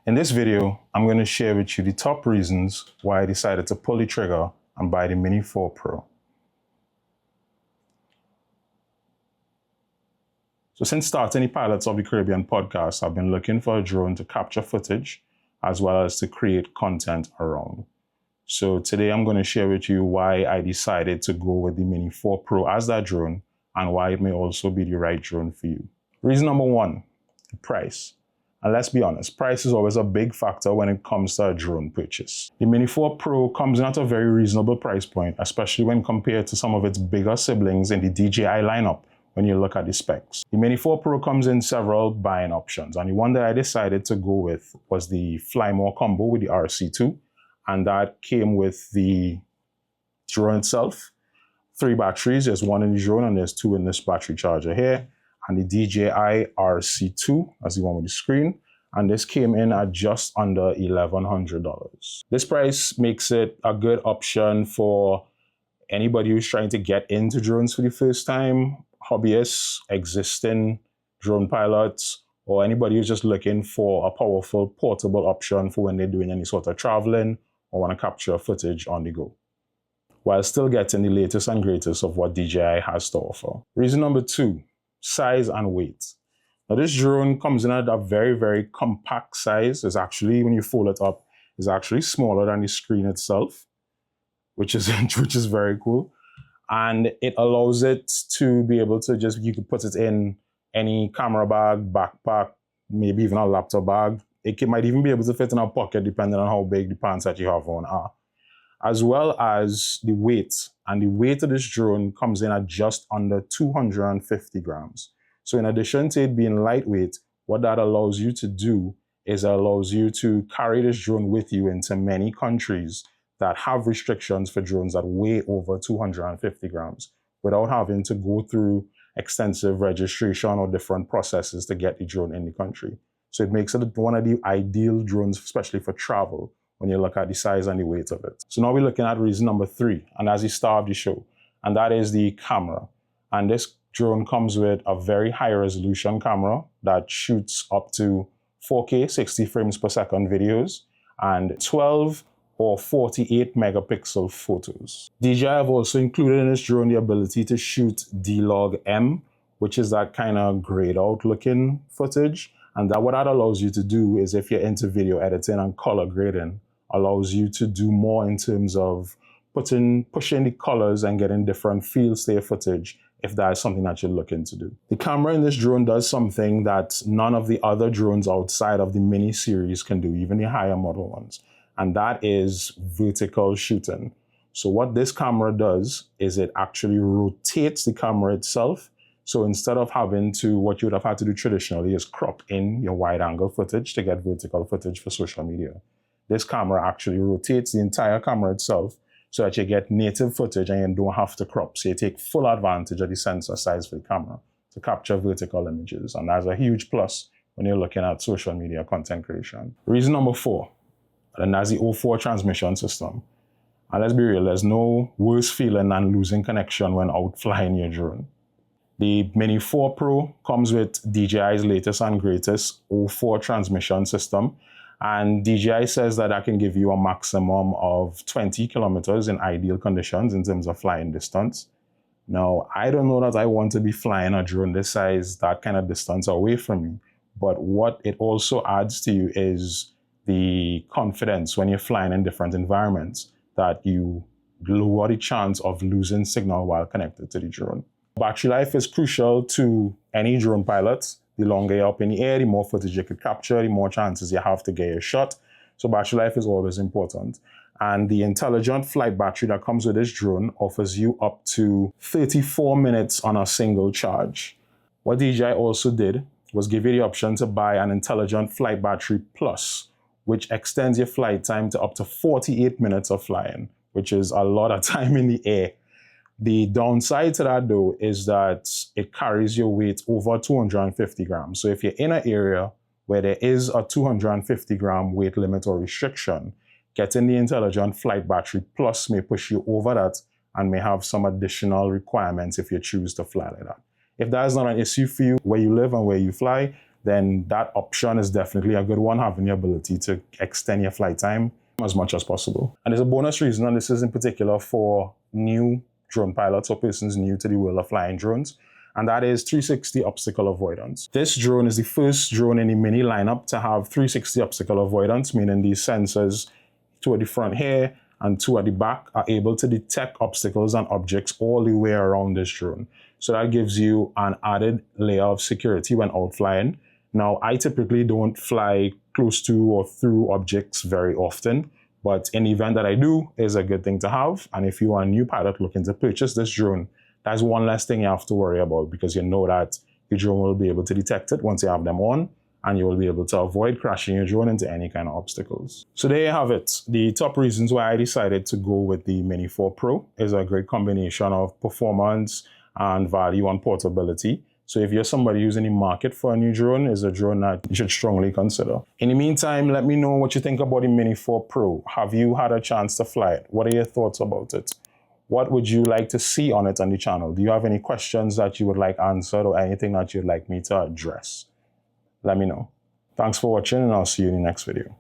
In this video, I'm going to share with you the top reasons why I decided to pull the trigger and buy the Mini 4 Pro. So since starting the Pilots of the Caribbean podcast, I've been looking for a drone to capture footage as well as to create content around. So today I'm going to share with you why I decided to go with the Mini 4 Pro as that drone and why it may also be the right drone for you. Reason number one, the price. And let's be honest, price is always a big factor when it comes to a drone purchase. The Mini 4 Pro comes in at a very reasonable price point, especially when compared to some of its bigger siblings in the DJI lineup when you look at the specs. The Mini 4 Pro comes in several buying options, and the one that I decided to go with was the Fly More combo with the RC2, and that came with the drone itself. 3 batteries, there's 1 in the drone and there's 2 in this battery charger here. And the DJI RC2 as the one with the screen. And this came in at just under $1,100. This price makes it a good option for anybody who's trying to get into drones for the first time, hobbyists, existing drone pilots, or anybody who's just looking for a powerful portable option for when they're doing any sort of traveling or want to capture footage on the go, while still getting the latest and greatest of what DJI has to offer. Reason number 2, size and weight. Now this drone comes in at a very, very compact size. It's actually, when you fold it up, it's actually smaller than the screen itself, which is very cool. And it allows it to be able to you could put it in any camera bag, backpack, maybe even a laptop bag. It might even be able to fit in a pocket depending on how big the pants that you have on are. As well as the weight. And the weight of this drone comes in at just under 250 grams. So in addition to it being lightweight, what that allows you to do is it allows you to carry this drone with you into many countries that have restrictions for drones that weigh over 250 grams without having to go through extensive registration or different processes to get the drone in the country. So it makes it one of the ideal drones, especially for travel, when you look at the size and the weight of it. So now we're looking at reason number 3, and that's the star of the show, and that is the camera. And this drone comes with a very high resolution camera that shoots up to 4K 60 frames per second videos and 12 or 48 megapixel photos. DJI have also included in this drone the ability to shoot D-Log M, which is that kind of grayed out looking footage. And what that allows you to do is, if you're into video editing and color grading, allows you to do more in terms of pushing the colors and getting different feels to your footage if that is something that you're looking to do. The camera in this drone does something that none of the other drones outside of the Mini series can do, even the higher model ones, and that is vertical shooting. So what this camera does is it actually rotates the camera itself. So instead of having to, what you would have had to do traditionally is crop in your wide angle footage to get vertical footage for social media. This camera actually rotates the entire camera itself so that you get native footage and you don't have to crop. So you take full advantage of the sensor size for the camera to capture vertical images. And that's a huge plus when you're looking at social media content creation. Reason number 4, and that's the O4 transmission system. And let's be real, there's no worse feeling than losing connection when out flying your drone. The Mini 4 Pro comes with DJI's latest and greatest O4 transmission system. And DJI says that can give you a maximum of 20 kilometers in ideal conditions in terms of flying distance. Now, I don't know that I want to be flying a drone this size, that kind of distance away from me. But what it also adds to you is the confidence when you're flying in different environments that you lower the chance of losing signal while connected to the drone. Battery life is crucial to any drone pilot. The longer you're up in the air, the more footage you could capture, the more chances you have to get a shot. So battery life is always important. And the intelligent flight battery that comes with this drone offers you up to 34 minutes on a single charge. What DJI also did was give you the option to buy an intelligent flight battery plus, which extends your flight time to up to 48 minutes of flying, which is a lot of time in the air. The downside to that, though, is that it carries your weight over 250 grams. So if you're in an area where there is a 250 gram weight limit or restriction, getting the Intelligent Flight Battery Plus may push you over that and may have some additional requirements if you choose to fly like that. If that is not an issue for you, where you live and where you fly, then that option is definitely a good one, having the ability to extend your flight time as much as possible. And there's a bonus reason, and this is in particular for new drone pilots or persons new to the world of flying drones, and that is 360 obstacle avoidance. This drone is the first drone in the Mini lineup to have 360 obstacle avoidance, meaning these sensors, two at the front here and two at the back, are able to detect obstacles and objects all the way around this drone. So that gives you an added layer of security when out flying. Now, I typically don't fly close to or through objects very often, but in the event that I do, it's a good thing to have. And if you are a new pilot looking to purchase this drone, that's one less thing you have to worry about, because you know that your drone will be able to detect it once you have them on, and you will be able to avoid crashing your drone into any kind of obstacles. So there you have it. The top reasons why I decided to go with the Mini 4 Pro is a great combination of performance and value and portability. So if you're somebody who's in the market for a new drone, it's a drone that you should strongly consider. In the meantime, let me know what you think about the Mini 4 Pro. Have you had a chance to fly it? What are your thoughts about it? What would you like to see on it on the channel? Do you have any questions that you would like answered or anything that you'd like me to address? Let me know. Thanks for watching, and I'll see you in the next video.